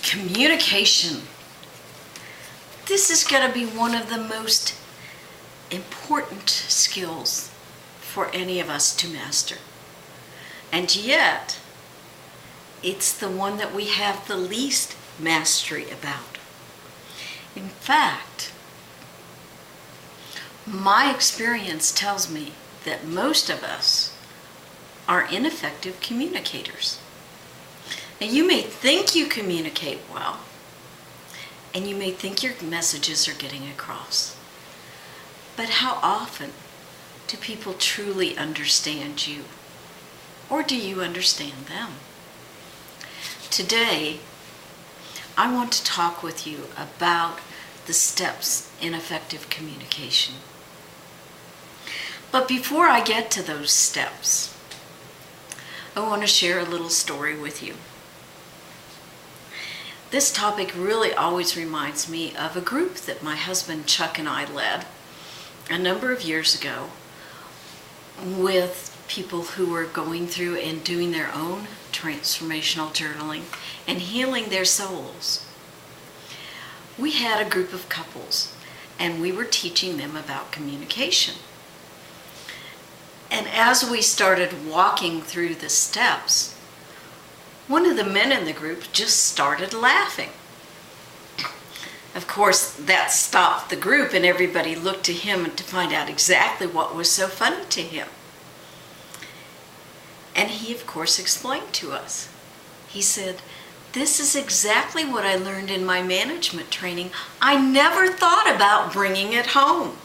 Communication. This is going to be one of the most important skills for any of us to master. And yet, it's the one that we have the least mastery about. In fact, my experience tells me that most of us are ineffective communicators. Now, you may think you communicate well, and you may think your messages are getting across. But how often do people truly understand you? Or do you understand them? Today, I want to talk with you about the steps in effective communication. But before I get to those steps, I want to share a little story with you. This topic really always reminds me of a group that my husband Chuck and I led a number of years ago with people who were going through and doing their own transformational journaling and healing their souls. We had a group of couples and we were teaching them about communication. And as we started walking through the steps, one of the men in the group just started laughing. Of course, that stopped the group and everybody looked to him to find out exactly what was so funny to him. And he, of course, explained to us. He said, "This is exactly what I learned in my management training. I never thought about bringing it home."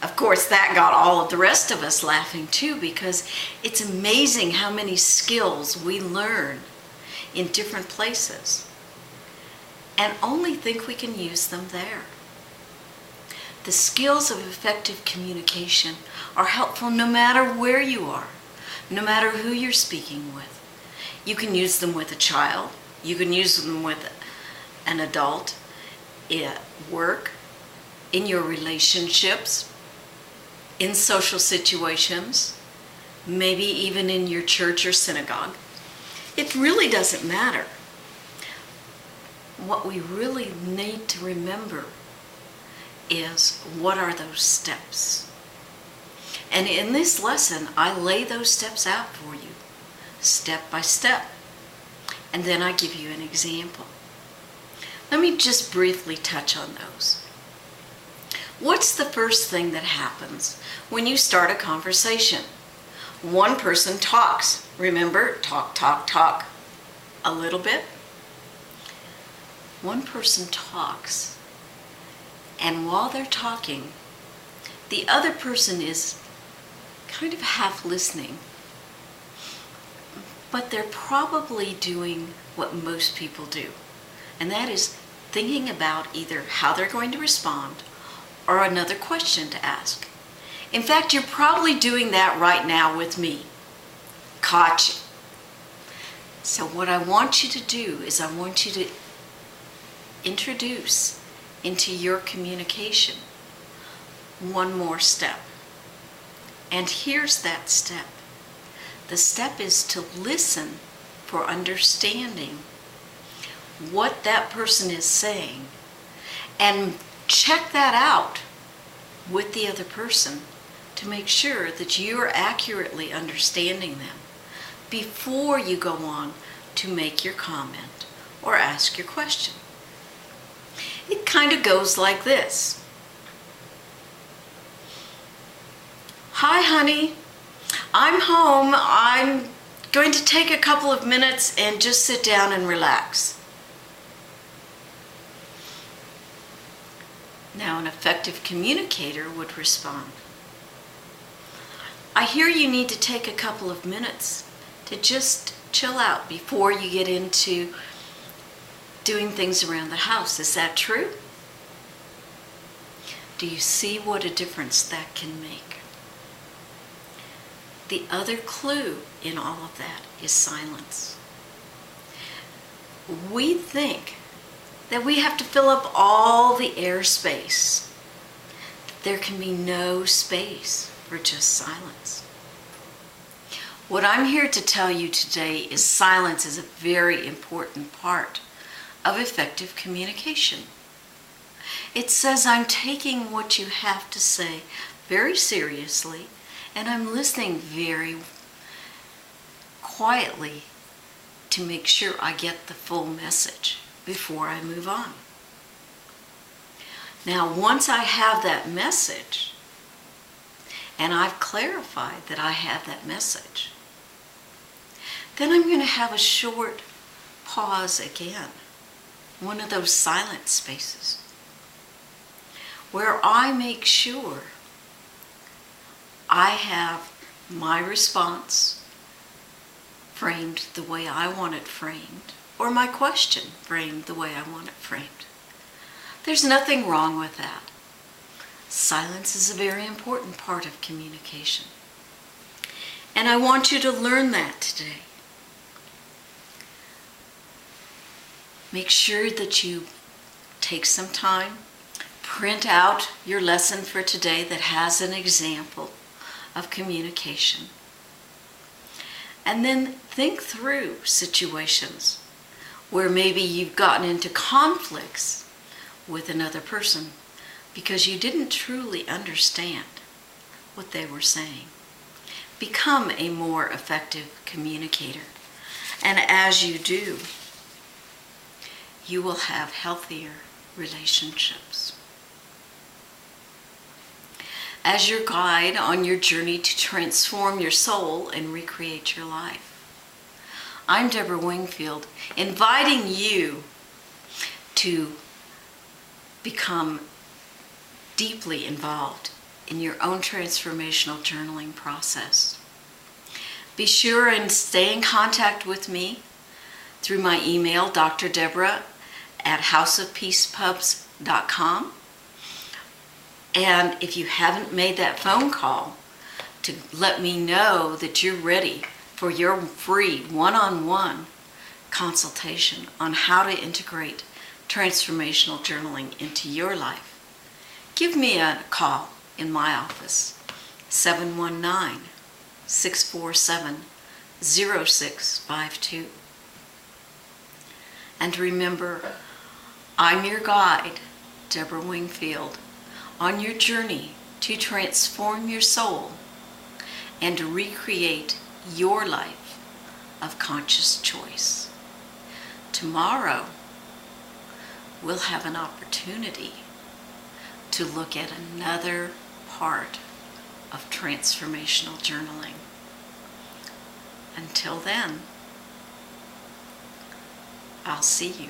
Of course, that got all of the rest of us laughing too, because it's amazing how many skills we learn in different places and only think we can use them there. The skills of effective communication are helpful no matter where you are, no matter who you're speaking with. You can use them with a child, you can use them with an adult, at work, in your relationships, in social situations, maybe even in your church or synagogue. It really doesn't matter. What we really need to remember is, what are those steps? And in this lesson, I lay those steps out for you, step by step. And then I give you an example. Let me just briefly touch on those. What's the first thing that happens when you start a conversation? One person talks. Remember, talk, talk, talk a little bit. One person talks, and while they're talking, the other person is kind of half listening, but they're probably doing what most people do, and that is thinking about either how they're going to respond or another question to ask. In fact, you're probably doing that right now with me. Caught you. So what I want you to do is I want you to introduce into your communication one more step. And here's that step. The step is to listen for understanding what that person is saying and check that out with the other person to make sure that you're accurately understanding them before you go on to make your comment or ask your question. It kind of goes like this. "Hi, honey. I'm home. I'm going to take a couple of minutes and just sit down and relax." Now, an effective communicator would respond, "I hear you need to take a couple of minutes to just chill out before you get into doing things around the house. Is that true?" Do you see what a difference that can make? The other clue in all of that is silence. We think that we have to fill up all the airspace. There can be no space for just silence. What I'm here to tell you today is silence is a very important part of effective communication. It says I'm taking what you have to say very seriously, and I'm listening very quietly to make sure I get the full message before I move on. Now, once I have that message, and I've clarified that I have that message, then I'm going to have a short pause again, one of those silent spaces, where I make sure I have my response framed the way I want it framed, or my question framed the way I want it framed. There's nothing wrong with that. Silence is a very important part of communication. And I want you to learn that today. Make sure that you take some time, print out your lesson for today that has an example of communication. And then think through situations where maybe you've gotten into conflicts with another person because you didn't truly understand what they were saying. Become a more effective communicator. And as you do, you will have healthier relationships. As your guide on your journey to transform your soul and recreate your life, I'm Deborah Wingfield, inviting you to become deeply involved in your own transformational journaling process. Be sure and stay in contact with me through my email, drdeborah@houseofpeacepubs.com. And if you haven't made that phone call to let me know that you're ready for your free one-on-one consultation on how to integrate transformational journaling into your life, give me a call in my office, 719-647-0652. And remember, I'm your guide, Deborah Wingfield, on your journey to transform your soul and to recreate your life of conscious choice. Tomorrow, we'll have an opportunity to look at another part of transformational journaling. Until then, I'll see you.